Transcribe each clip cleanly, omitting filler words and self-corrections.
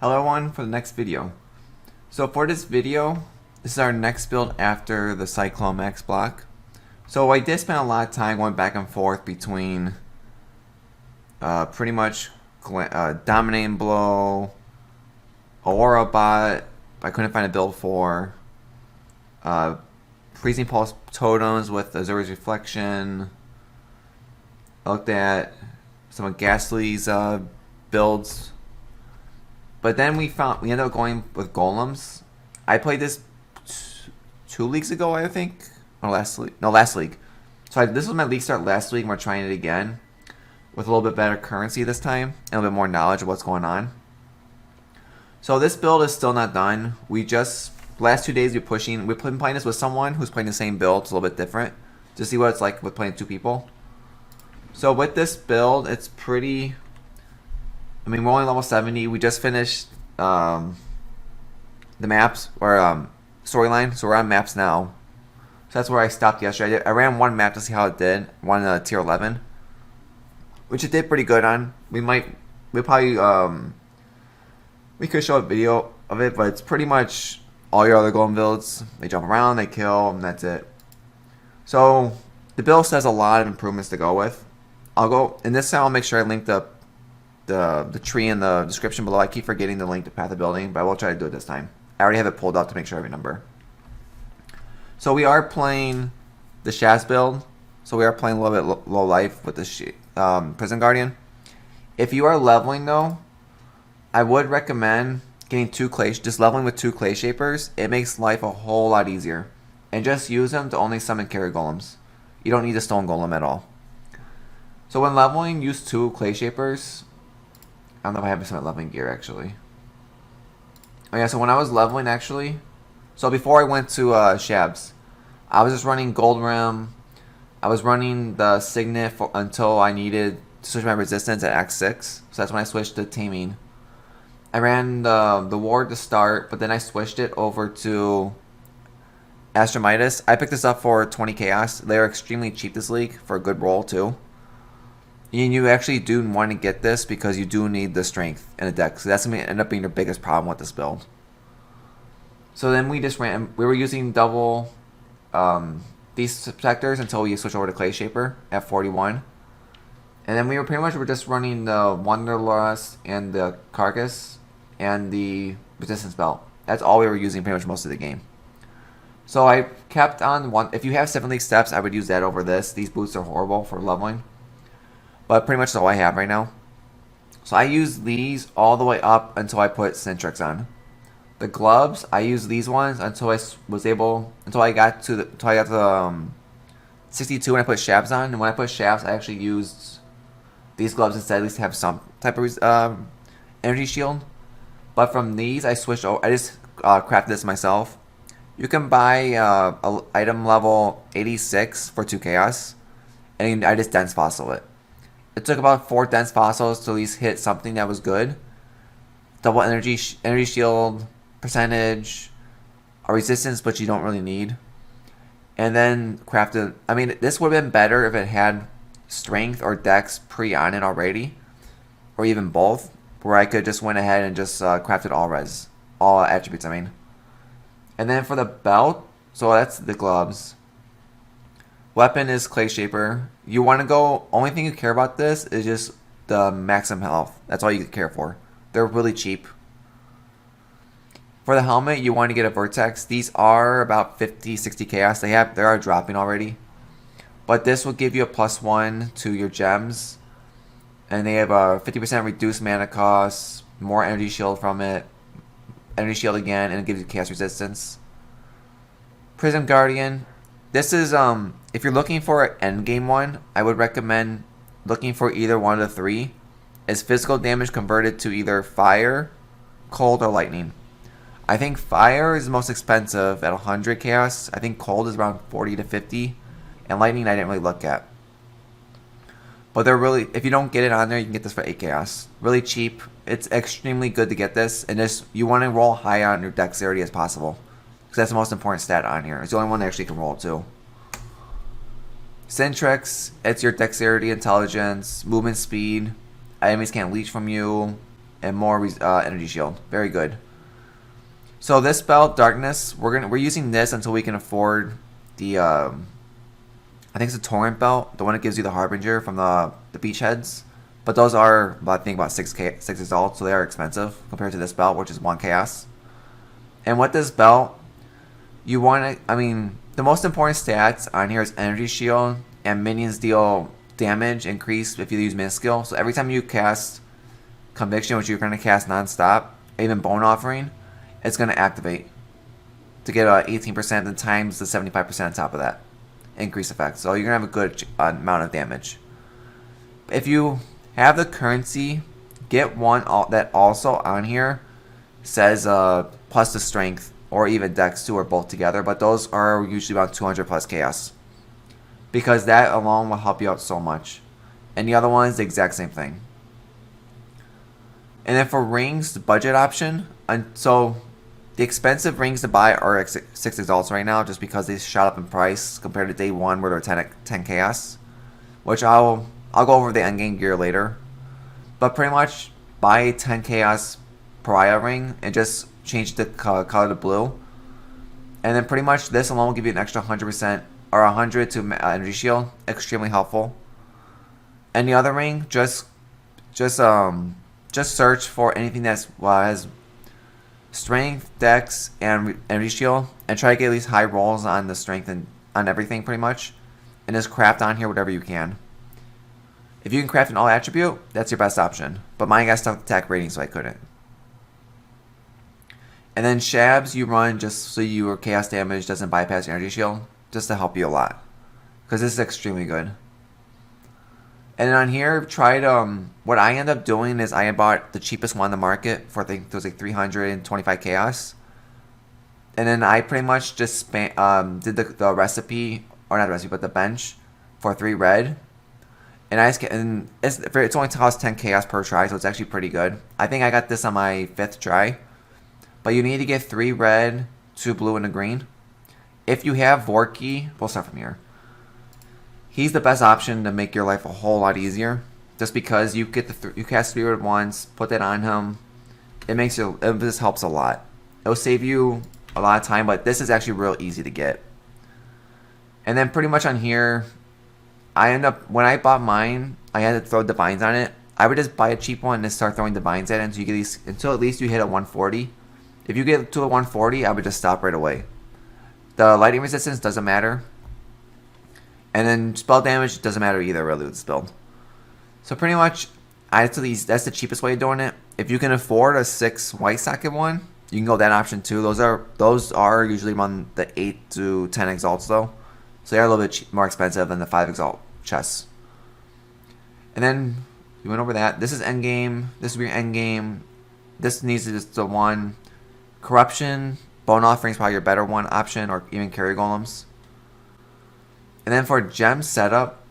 Hello everyone for the next video. So for this video, this is our next build after the Cyclone Max block. So I did spend a lot of time going back and forth between pretty much Dominating Blow, Aura Bot, I couldn't find a build for, Freezing Pulse Totems with Azura's Reflection. I looked at some of Ghastly's builds. But then we ended up going with golems. I played this 2 leagues ago, I think, or last league. No, last league. So this was my league start last week, and we're trying it again with a little bit better currency this time and a little bit more knowledge of what's going on. So this build is still not done. We just last 2 days we've been playing this with someone who's playing the same build. It's a little bit different to see what it's like with playing 2 people. So with this build, it's pretty. I mean, we're only level 70. We just finished the maps, or storyline, so we're on maps now. So that's where I stopped yesterday. I ran one map to see how it did, one tier 11, which it did pretty good on. We could show a video of it, but it's pretty much all your other golem builds. They jump around, they kill, and that's it. So the build has a lot of improvements to go with. In this time, I'll make sure I link the tree in the description below. I keep forgetting to link to Path of Building, but I will try to do it this time. I already have it pulled up to make sure I remember. So we are playing the Shaz build. So we are playing a little bit low life with the Prism Guardian. If you are leveling though, I would recommend getting just leveling with 2 clay shapers. It makes life a whole lot easier. And just use them to only summon carry golems. You don't need a stone golem at all. So when leveling, use 2 clay shapers. I don't know if I have some leveling gear actually. Oh yeah, so when I was leveling actually, so before I went to Shabs, I was just running Gold Rim. I was running the Signet until I needed to switch my resistance at Act 6. So that's when I switched to Taming. I ran the Ward to start, but then I switched it over to Astromidas. I picked this up for 20 Chaos. They're extremely cheap this league for a good roll too. And you actually do want to get this because you do need the strength and the dex. So that's going to end up being your biggest problem with this build. So then we were using double these protectors until we switched over to Clay Shaper at 41. And then we were just running the Wanderlust and the Carcass and the Resistance Belt. That's all we were using pretty much most of the game. So I kept on one. If you have 7 League Steps, I would use that over this. These boots are horrible for leveling. But pretty much that's all I have right now. So I use these all the way up until I put Centrix on. The gloves, I use these ones until I got to 62 when I put Shabs on. And when I put Shabs, I actually used these gloves instead, at least to have some type of energy shield. But from these, I switched over. I just crafted this myself. You can buy a item level 86 for 2 chaos, and I just dense fossil it. It took about 4 dense fossils to at least hit something that was good. Double energy shield, percentage, a resistance, but you don't really need. And then crafted. I mean, this would have been better if it had strength or dex on it already, or even both, where I could just went ahead and just crafted all attributes. I mean, and then for the belt, so that's the gloves. Weapon is Clay Shaper. You want to go, only thing you care about this is just the maximum health. That's all you care for. They're really cheap. For the helmet, you want to get a Vertex. These are about 50, 60 chaos. They are dropping already. But this will give you a +1 to your gems. And they have a 50% reduced mana cost, more energy shield from it, energy shield again, and it gives you chaos resistance. Prism Guardian. This is, if you're looking for an endgame one, I would recommend looking for either one of the 3. Is physical damage converted to either fire, cold, or lightning. I think fire is the most expensive at 100 chaos. I think cold is around 40 to 50. And lightning I didn't really look at. But they're really, if you don't get it on there, you can get this for 8 chaos. Really cheap. It's extremely good to get this. And you want to roll high on your dexterity as possible. Because that's the most important stat on here. It's the only one that actually can roll too. Centrix, it's your dexterity, intelligence, movement speed. Enemies can't leech from you. and more energy shield. Very good. So this spell, Darkness, we're using this until we can afford the I think it's the Torrent belt, the one that gives you the Harbinger from the beachheads. But those are, I think, about 6 exalts, so they are expensive compared to this belt, which is 1 chaos. And with this belt, you want to, I mean, the most important stats on here is energy shield, and minions deal damage increase if you use min skill. So every time you cast Conviction, which you're going to cast non-stop, even Bone Offering, it's going to activate to get 18% and times the 75% on top of that increase effect. So you're going to have a good amount of damage. If you have the currency, get one that also on here says plus the strength or even dex 2 or both together, but those are usually about 200 plus chaos, because that alone will help you out so much. And the other one is the exact same thing. And then for rings, the budget option, so the expensive rings to buy are 6 exalts right now, just because they shot up in price compared to day 1 where they're 10 chaos, which I'll go over the endgame gear later. But pretty much buy 10 chaos pariah ring and just change the color to blue. And then pretty much this alone will give you an extra 100% or 100 to energy shield. Extremely helpful. And the other ring, just search for anything that has strength, dex, and energy shield, and try to get at least high rolls on the strength and on everything pretty much. And just craft on here whatever you can. If you can craft an all attribute, that's your best option. But mine got stuck with attack rating, so I couldn't. And then Shabs you run just so your chaos damage doesn't bypass your energy shield, just to help you a lot, because this is extremely good. And then on here, tried what I end up doing is I bought the cheapest one on the market for I think it was like 325 chaos. And then I pretty much just did the recipe, or not the recipe, but the bench for 3 red. And it's only cost 10 chaos per try, so it's actually pretty good. I think I got this on my 5th try. But you need to get 3 red, 2 blue, and a green. If you have Vorky, we'll start from here. He's the best option to make your life a whole lot easier. Just because you get you cast 3 red once, put that on him. This helps a lot. It'll save you a lot of time, but this is actually real easy to get. And then pretty much on here, when I bought mine, I had to throw divines on it. I would just buy a cheap one and just start throwing divines at it until at least you hit a 140. If you get to a 140, I would just stop right away. The lightning resistance doesn't matter. And then spell damage doesn't matter either really with this build. So pretty much, that's the cheapest way of doing it. If you can afford a 6 white socket one, you can go that option too. Those are usually around the 8 to 10 exalts though. So they're a little bit more expensive than the 5 exalt chests. And then we went over that. This is endgame. This will be your endgame. This needs to just the one. Corruption, Bone Offering is probably your better one option, or even carry golems. And then for gem setup,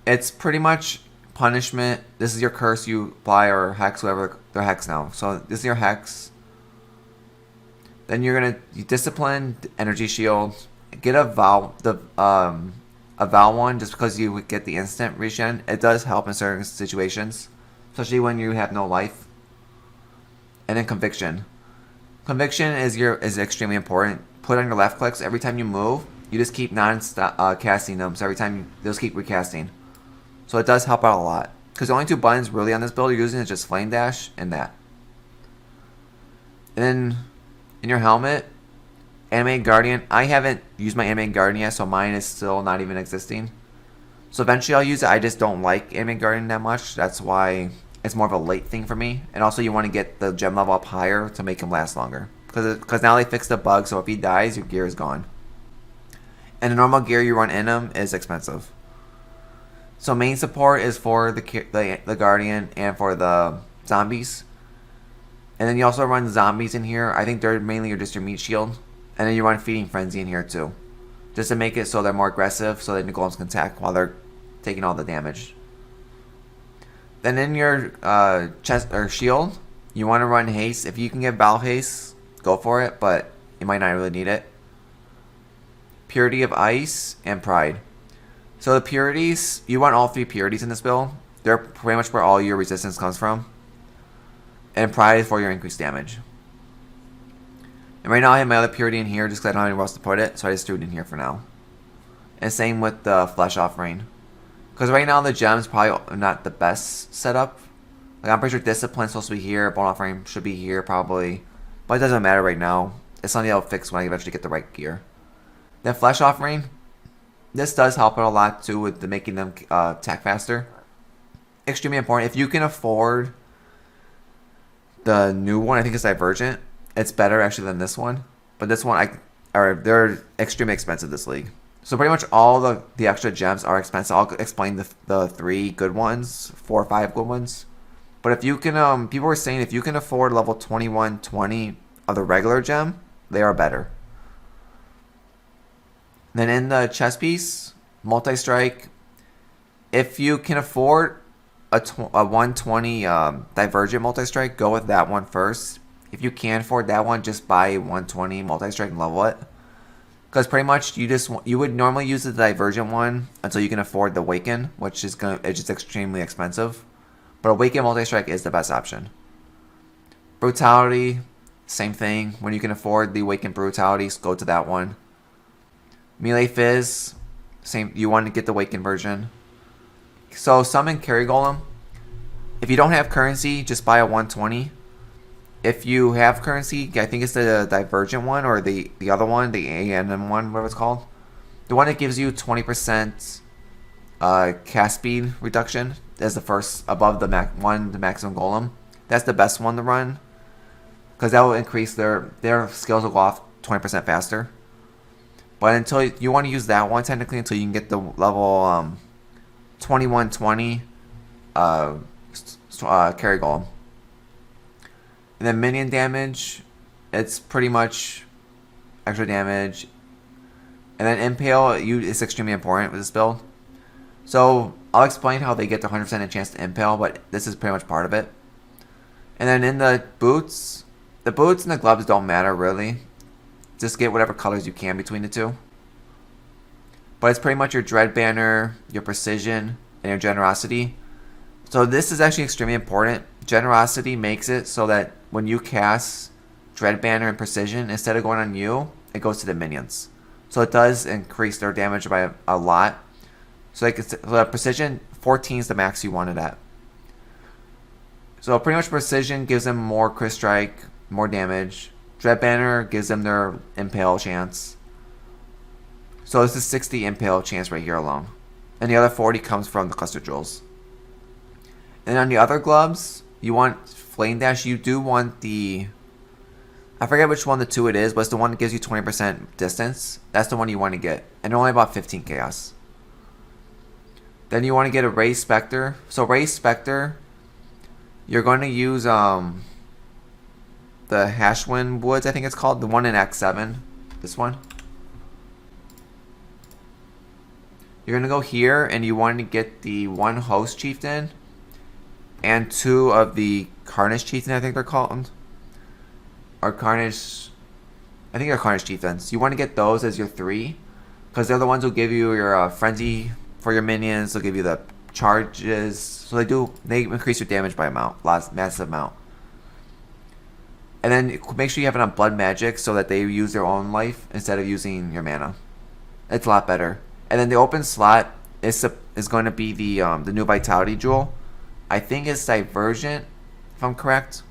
it's pretty much punishment. This is your curse you apply, or hex, whatever. They're hex now. So this is your hex. Then you discipline, energy shield. Get a Vow one just because you would get the instant regen. It does help in certain situations, especially when you have no life. And then Conviction. Conviction is extremely important. Put on your left clicks every time you move. You just keep non-stop casting them. So every time they'll keep recasting. So it does help out a lot. Because the only 2 buttons really on this build you're using is just Flame Dash and that. And then in your helmet, Animated Guardian. I haven't used my Animated Guardian yet, so mine is still not even existing. So eventually I'll use it. I just don't like Animated Guardian that much. That's why it's more of a late thing for me. And also you want to get the gem level up higher to make him last longer. Because now they fixed the bug, so if he dies, your gear is gone. And the normal gear you run in him is expensive. So main support is for the Guardian and for the zombies. And then you also run zombies in here. I think they're mainly just your meat shield. And then you run Feeding Frenzy in here too. Just to make it so they're more aggressive, so that the golems can attack while they're taking all the damage. Then in your chest or shield, you want to run haste. If you can get Battle Haste, go for it, but you might not really need it. Purity of Ice and Pride. So the Purities, you want all 3 Purities in this build. They're pretty much where all your resistance comes from. and Pride for your increased damage. And right now I have my other Purity in here just because I don't have anywhere else to put it, so I just threw it in here for now. And same with the Flesh Offering. Because right now the gem's probably not the best setup. Like I'm pretty sure Discipline's supposed to be here, Bone Offering should be here probably. But it doesn't matter right now. It's something I'll fix when I eventually get the right gear. Then Flesh Offering. This does help it a lot too with making them attack faster. Extremely important. If you can afford the new one, I think it's Divergent. It's better actually than this one. But this one, they're extremely expensive this league. So pretty much all the extra gems are expensive. I'll explain the 3 good ones, 4 or 5 good ones. But if you can, people were saying if you can afford level 21, 20 of the regular gem, they are better. Then in the chest piece, multi-strike, if you can afford a 120 Divergent multi-strike, go with that one first. If you can't afford that one, just buy 120 multi-strike and level it. Because pretty much you would normally use the Divergent one until you can afford the Awaken, which is it's just extremely expensive. But Awaken multi-strike is the best option. Brutality, same thing. When you can afford the Awaken Brutality, go to that one. Melee Fizz, same. You want to get the Awaken version. So summon Carry Golem. If you don't have currency, just buy a 120. If you have currency, I think it's the Divergent one or the other one, the ANM one, whatever it's called. The one that gives you 20% cast speed reduction as the first above the maximum golem. That's the best one to run because that will increase their skills will go off 20% faster. But until you want to use that one technically until you can get the level 2120 carry golem. And then minion damage, it's pretty much extra damage. And then impale is extremely important with this build. So I'll explain how they get the 100% chance to impale, but this is pretty much part of it. And then in the boots and the gloves don't matter really. Just get whatever colors you can between the two. But it's pretty much your Dread Banner, your Precision, and your Generosity. So this is actually extremely important. Generosity makes it so that when you cast Dread Banner and Precision, instead of going on you, it goes to the minions. So it does increase their damage by a lot. So like the Precision, 14 is the max you want it at. So pretty much Precision gives them more crit strike, more damage. Dread Banner gives them their impale chance. So this is 60 impale chance right here alone. And the other 40 comes from the cluster jewels. And on the other gloves, you want Flame Dash. You do want the... I forget which one the 2 it is, but it's the one that gives you 20% distance. That's the one you want to get. And only about 15 chaos. Then you want to get a Raised Spectre. So Raised Spectre, you're going to use the Hashwind Woods, I think it's called. The one in Act 7. This one. You're going to go here and you want to get the 1 Host Chieftain and 2 of the Carnage Chieftain, I think they're called. Or Carnage... I think they're Carnage Chieftains. You want to get those as your 3. Because they're the ones who give you your Frenzy for your minions. They'll give you the charges. So they increase your damage by massive amount. And then make sure you have it on Blood Magic so that they use their own life instead of using your mana. It's a lot better. And then the open slot is going to be the new Vitality Jewel. I think it's Divergent, if I'm correct.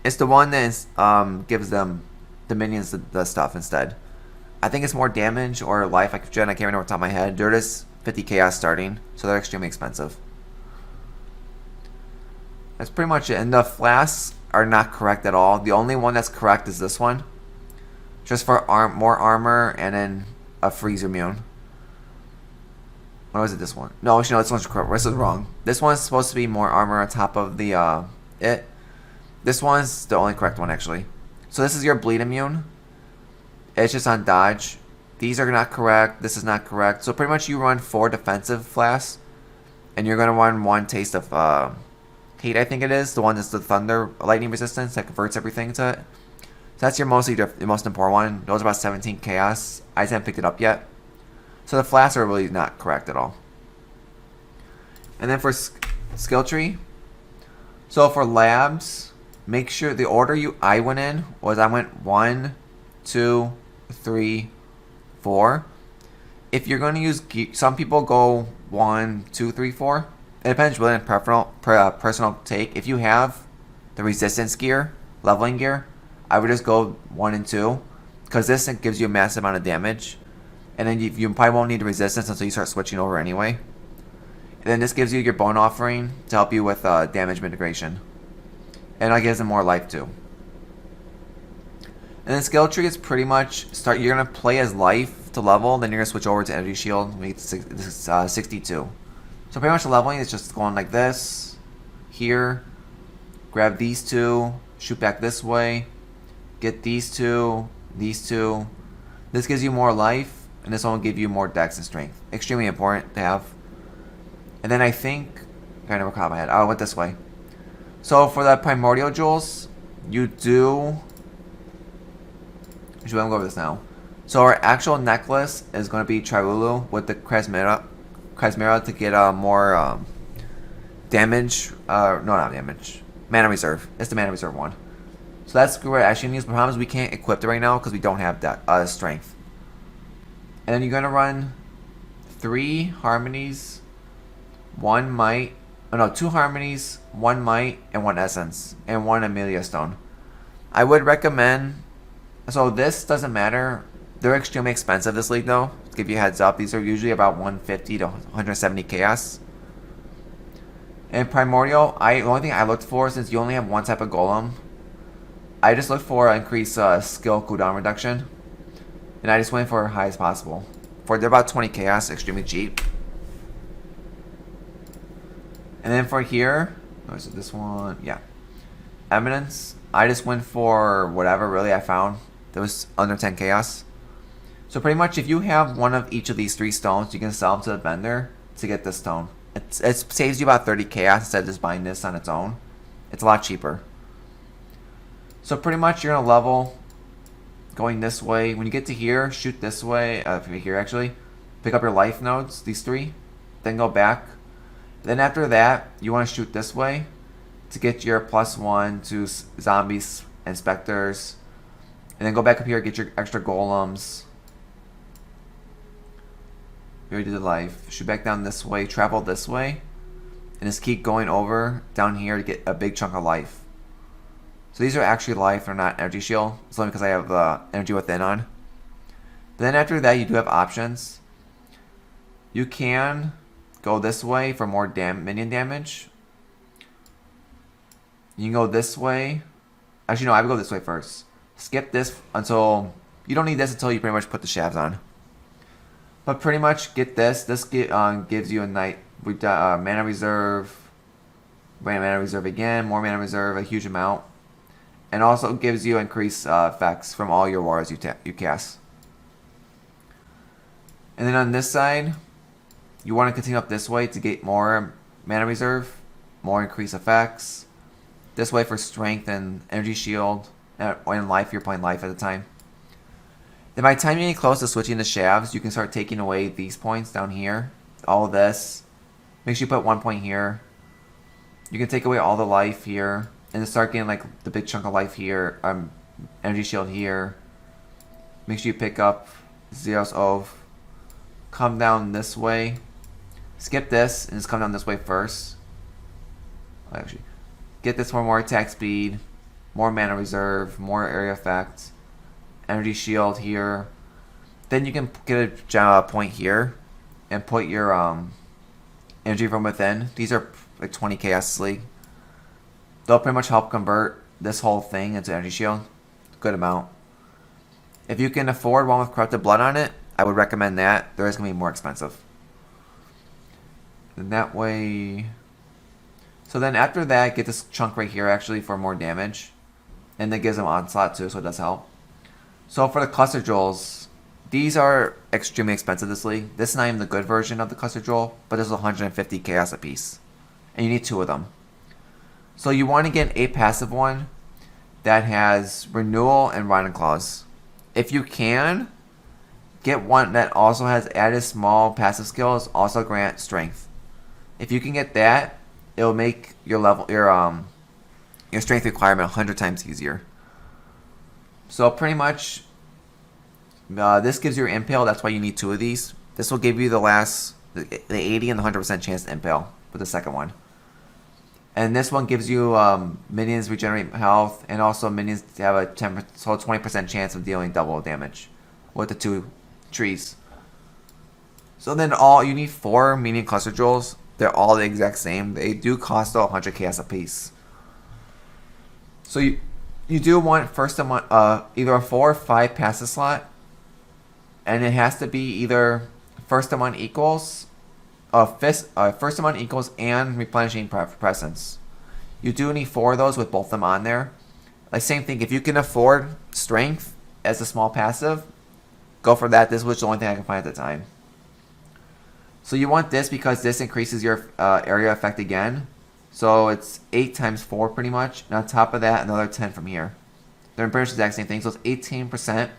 It's the one that gives them the minions the stuff instead. I think it's more damage or life. I can't remember off the top of my head. They're just 50 chaos starting, so they're extremely expensive. That's pretty much it. And the flasks are not correct at all. The only one that's correct is this one. Just for more armor and then a freeze immune. Or was it this one? No, actually, no, this one's correct. This is wrong. This one's supposed to be more armor on top of the it. This one's the only correct one, actually. So this is your bleed immune. It's just on dodge. These are not correct. This is not correct. So pretty much you run 4 defensive flasks. And you're going to run 1 taste of hate, I think it is. The one that's the thunder lightning resistance that converts everything to it. So that's your most important one. Those are about 17 chaos. I just haven't picked it up yet. So the flasks are really not correct at all. And then for skill tree. So for labs, make sure the order I went in was I went 1, 2, 3, 4. If you're going to use some people go 1, 2, 3, 4. It depends really on personal take. If you have the resistance gear, leveling gear, I would just go 1 and 2 because this gives you a massive amount of damage, and then you probably won't need resistance until you start switching over anyway. And then this gives you your bone offering to help you with damage mitigation, and it gives them more life too. And the skill tree is pretty much you're gonna play as life to level, then you're gonna switch over to energy shield. We get 62. So pretty much the leveling is just going like this, here, grab these two, shoot back this way, get these two. This gives you more life, and this one will give you more dex and strength. Extremely important to have. And then I think, I never caught my head. I went this way. So for the primordial jewels, you do. Actually, I'm going to go over this now. So our actual necklace is going to be Trilulu with the Krasmira to get more damage. No, not damage. Mana reserve. It's the mana reserve one. So that's what we're actually going to use. The problem is we can't equip it right now because we don't have that strength. And then you're going to run 3 harmonies, 1 might. Oh no, 2 harmonies, 1 might, and 1 essence, and 1 Amelia stone. I would recommend. So this doesn't matter. They're extremely expensive this league though. To give you a heads up, these are usually about 150 to 170 chaos. And primordial, the only thing I looked for, since you only have one type of golem, I just looked for increased skill cooldown reduction, and I just went for high as possible. They're about 20 chaos, extremely cheap. And then for here, is it this one? Yeah, eminence. I just went for whatever really I found that was under 10 chaos. So pretty much if you have one of each of these 3 stones, you can sell them to the vendor to get this stone. It saves you about 30 chaos instead of just buying this on its own. It's a lot cheaper. So pretty much you're going to level going this way. When you get to here, shoot this way. Here actually. Pick up your life nodes, these 3. Then go back. Then after that, you want to shoot this way to get your +1 to zombies and specters. And then go back up here, get your extra golems. We already did the life. Shoot back down this way, travel this way, and just keep going over down here to get a big chunk of life. So these are actually life, they're not energy shield. It's only because I have energy within on. But then after that, you do have options. You can go this way for more minion damage. You can go this way. Actually, no, I would go this way first. Skip this until you don't need this until you pretty much put the shavs on. But pretty much get this. This gives you a mana reserve, mana reserve again, more mana reserve, a huge amount, and also gives you increased effects from all your wars you cast. And then on this side, you want to continue up this way to get more mana reserve, more increased effects. This way for strength and energy shield, and life. You're playing life at the time. Then by the time you get close to switching the shavs, you can start taking away these points down here. All of this. Make sure you put 1 point here. You can take away all the life here. And then start getting like the big chunk of life here. Energy shield here. Make sure you pick up Zeros Ove. Come down this way. Skip this and just come down this way first. Actually, get this for more attack speed. More mana reserve. More area effect. Energy shield here. Then you can get a point here and put your energy from within. These are like 20 chaos league. They'll pretty much help convert this whole thing into energy shield. Good amount. If you can afford one with corrupted blood on it, I would recommend that. There is going to be more expensive. And that way. So then after that, get this chunk right here actually for more damage. And that gives them onslaught too, so it does help. So for the cluster jewels, these are extremely expensive this league. This is not even the good version of the cluster jewel, but this is 150 chaos a piece. And you need 2 of them. So you want to get a passive one that has renewal and riding claws. If you can, get one that also has added small passive skills, also grant strength. If you can get that, it will make your your strength requirement 100 times easier. So pretty much, this gives you your impale. That's why you need 2 of these. This will give you the 80 and the 100% chance to impale with the second one. And this one gives you minions regenerate health, and also minions have a 20% chance of dealing double damage with the 2 trees. So then you need 4 minion cluster jewels. They're all the exact same. They do cost 100 chaos a piece. So you do want first a month, either a 4 or 5 passive slot, and it has to be either first a month equals. First amount equals and replenishing presence. You do need 4 of those with both of them on there. Like same thing, if you can afford strength as a small passive, go for that. This was the only thing I can find at the time. So you want this because this increases your area effect again. So it's 8 times 4 pretty much. And on top of that, another 10 from here. They're pretty much the exact same thing. So it's 18%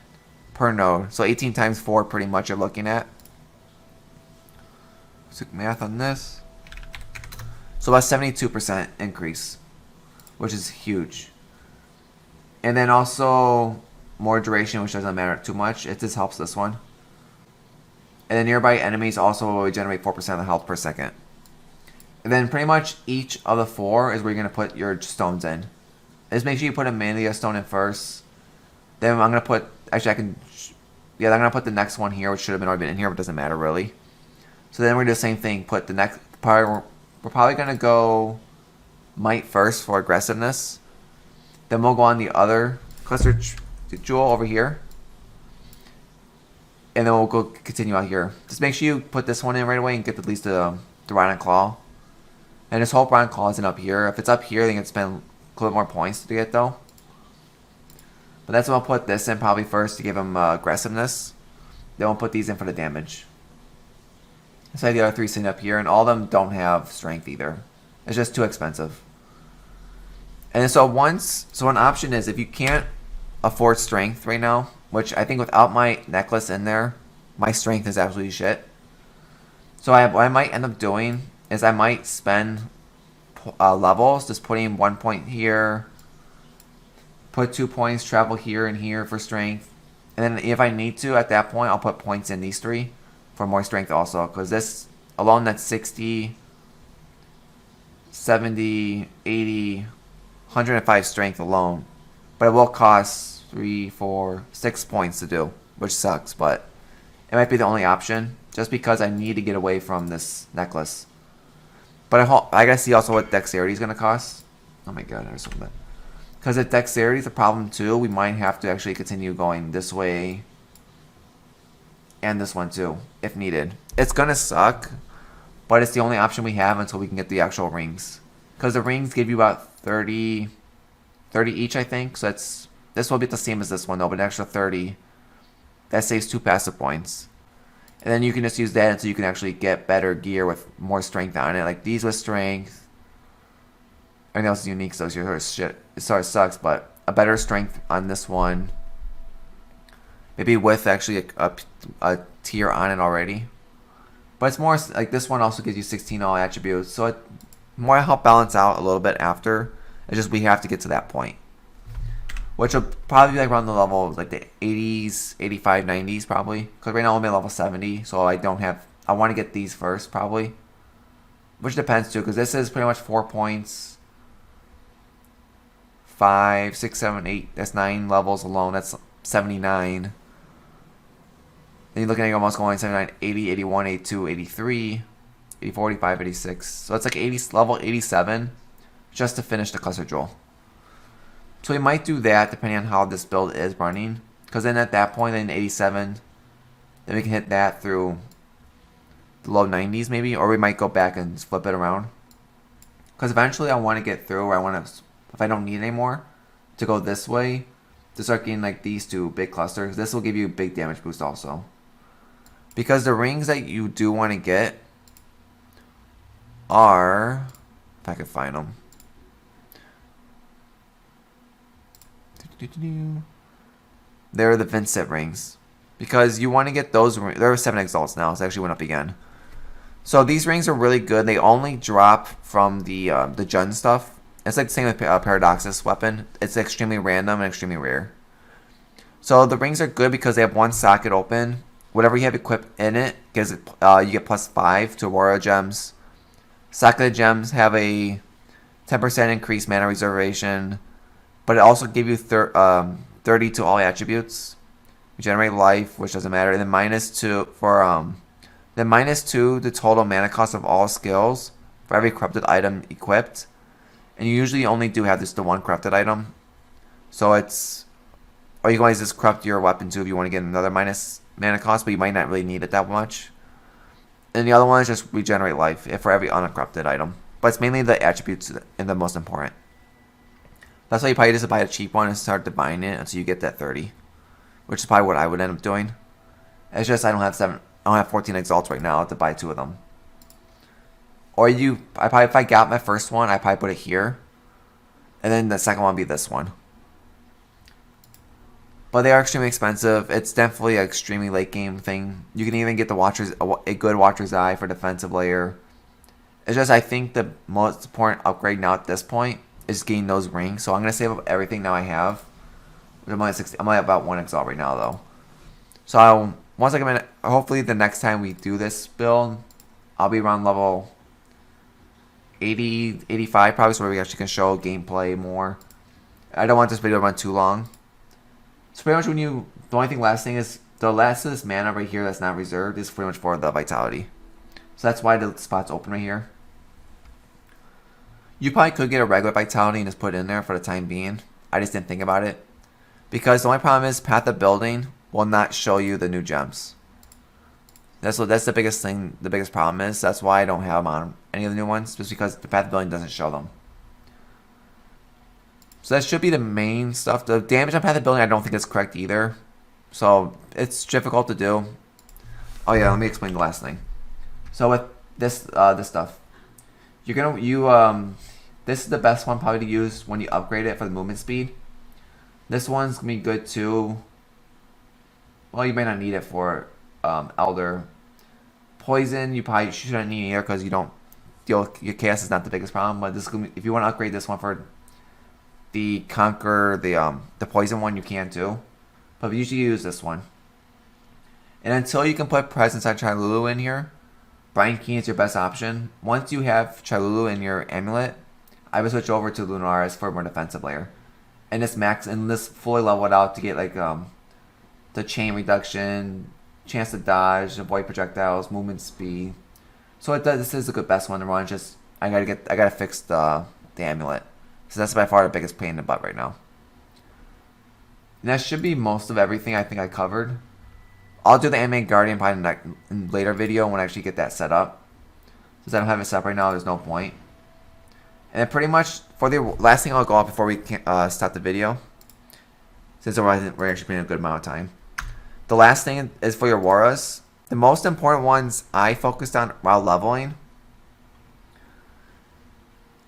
per node. So 18 times 4 pretty much you're looking at. Quick math on this. So about 72% increase, which is huge. And then also more duration, which doesn't matter too much. It just helps this one. And then nearby enemies also will regenerate 4% of the health per second. And then pretty much each of the 4 is where you're going to put your stones in. Just make sure you put a Mania stone in first. Then I'm going to put, actually I'm going to put the next one here, which should have already been in here, but it doesn't matter really. So then we're going to do the same thing. Put the next part. We're probably going to go might first for aggressiveness. Then we'll go on the other cluster jewel over here. And then we'll go continue out here. Just make sure you put this one in right away and get at least the Rhino Claw. And just hope Rhino Claw isn't up here. If it's up here, then you can spend a little bit more points to get though. But that's what I'll put this in probably first to give him aggressiveness. Then we'll put these in for the damage. So I have the other 3 sitting up here, and all of them don't have strength either. It's just too expensive. And so an option is if you can't afford strength right now, which I think without my necklace in there, my strength is absolutely shit. So what I might end up doing is I might spend levels, just putting 1 point here, put 2 points, travel here and here for strength. And then if I need to, at that point, I'll put points in these 3. For more strength also, because this alone that's 60, 70, 80, 105 strength alone. But it will cost 3, 4, 6 points to do, which sucks, but it might be the only option just because I need to get away from this necklace. But I gotta see also what dexterity is gonna cost. Oh my god, there's something. Because if dexterity is a problem too, we might have to actually continue going this way. And this one too, if needed. It's gonna suck, but it's the only option we have until we can get the actual rings. Because the rings give you about 30 each, I think. So this will be the same as this one though, but an extra 30. That saves 2 passive points. And then you can just use that until you can actually get better gear with more strength on it. Like these with strength. Everything else is unique, so shit. It sort of sucks, but a better strength on this one. Maybe with actually a tier on it already. But it's more like this one also gives you 16 all attributes. So it more help balance out a little bit after. It's just we have to get to that point. Which will probably be like around the level like the 80s, 85, 90s probably. Because right now I'm at level 70. So I want to get these first probably. Which depends too. Because this is pretty much 4 points. 5, 6, 7, 8. That's 9 levels alone. That's 79. Then you're looking at almost going 79, 80, 81, 82, 83, 84, 85, 86. So it's like level 87 just to finish the cluster jewel. So we might do that depending on how this build is running. Because then at that point, in 87, then we can hit that through the low 90s maybe. Or we might go back and flip it around. Because eventually I want to get through, or if I don't need anymore, to go this way. To start getting like these 2 big clusters. This will give you a big damage boost also. Because the rings that you do want to get are, if I can find them. They're the Vincent rings. Because you want to get those rings. There are 7 exalts now, so it actually went up again. So these rings are really good. They only drop from the Jund stuff. It's like the same with Paradoxus weapon. It's extremely random and extremely rare. So the rings are good because they have one socket open. Whatever you have equipped in it gives it, you get +5 to Aurora gems. Socketed gems have a 10% increased mana reservation, but it also gives you 30 to all attributes. Regenerate life, which doesn't matter, and then -2 for then -2 the total mana cost of all skills for every corrupted item equipped. And you usually only do have just the one corrupted item, so it's, or you can always just corrupt your weapon too if you want to get another minus mana cost, but you might not really need it that much. And the other one is just regenerate life for every uncorrupted item, but it's mainly the attributes and the most important. That's why you probably just buy a cheap one and start to buying it until you get that 30, which is probably what I would end up doing. It's just I don't have 14 exalts right now to buy 2 of them. Or if I got my first one, I probably put it here, and then the second one would be this one. But they are extremely expensive. It's definitely an extremely late game thing. You can even get a good Watcher's Eye for defensive layer. It's just I think the most important upgrade now at this point is getting those rings. So I'm gonna save up everything now I have. I'm only at about 1 exalt right now though. So once I come in, hopefully the next time we do this build, I'll be around level 80, 85 probably, so we actually can show gameplay more. I don't want this video to run too long. So pretty much the only last thing is, the last of this mana right here that's not reserved is pretty much for the vitality. So that's why the spot's open right here. You probably could get a regular vitality and just put it in there for the time being. I just didn't think about it. Because the only problem is Path of Building will not show you the new gems. That's the biggest thing, the biggest problem is. That's why I don't have them on any of the new ones, just because the Path of Building doesn't show them. So that should be the main stuff. The damage on Path of Building I don't think is correct either. So it's difficult to do. Oh yeah, let me explain the last thing. So with this stuff, this is the best one probably to use when you upgrade it for the movement speed. This one's gonna be good too. Well, you may not need it for Elder. Poison, you probably shouldn't need here because you don't deal. Your chaos is not the biggest problem. But this is gonna be, if you want to upgrade this one for the Conquer, the poison one, you can too. But we usually use this one. And until you can put Presence on Chilulu in here, Brine King is your best option. Once you have Chilulu in your amulet, I would switch over to Lunaris for a more defensive layer. And this fully level it out to get like the chain reduction, chance to dodge, avoid projectiles, movement speed. So this is a good best one to run. Just I gotta fix the amulet. So that's by far the biggest pain in the butt right now. And that should be most of everything I think I covered. I'll do the Untitled Guardian probably in a later video when I actually get that set up. Since I don't have it set up right now, there's no point. And then pretty much for the last thing I'll go off before we stop the video, since we're actually spending a good amount of time. The last thing is for your auras. The most important ones I focused on while leveling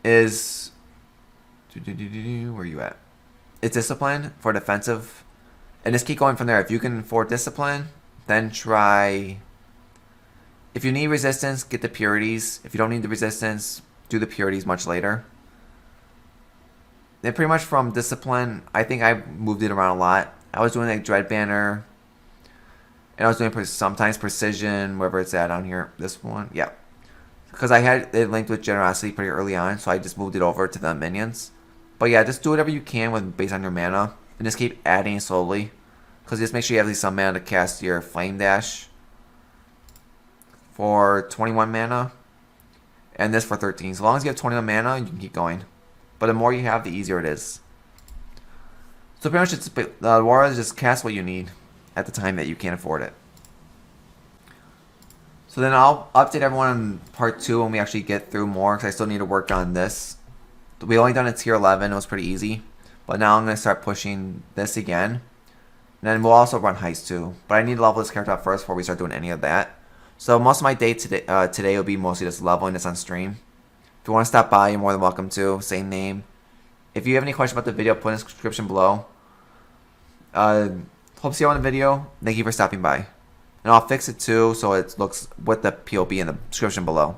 is where are you at? It's discipline for defensive, and just keep going from there. If you can afford discipline, then try. If you need resistance, get the Purities. If you don't need the resistance, do the Purities much later. Then pretty much from discipline, I think I moved it around a lot. I was doing like Dread Banner, and I was doing sometimes Precision, wherever it's at on here. This one, yeah, because I had it linked with Generosity pretty early on, so I just moved it over to the minions. But yeah, just do whatever you can based on your mana, and just keep adding slowly. Because just make sure you have at least some mana to cast your Flame Dash for 21 mana, and this for 13. So as long as you have 21 mana, you can keep going. But the more you have, the easier it is. So pretty much the aura is just cast what you need at the time that you can't afford it. So then I'll update everyone on part 2 when we actually get through more, because I still need to work on this. We only done a tier 11, it was pretty easy. But now I'm going to start pushing this again. And then we'll also run Heist too. But I need to level this character up first before we start doing any of that. So most of my day today will be mostly just leveling this on stream. If you want to stop by, you're more than welcome to. Same name. If you have any questions about the video, put in the description below. Hope to see you on the video. Thank you for stopping by. And I'll fix it too so it looks with the POB in the description below.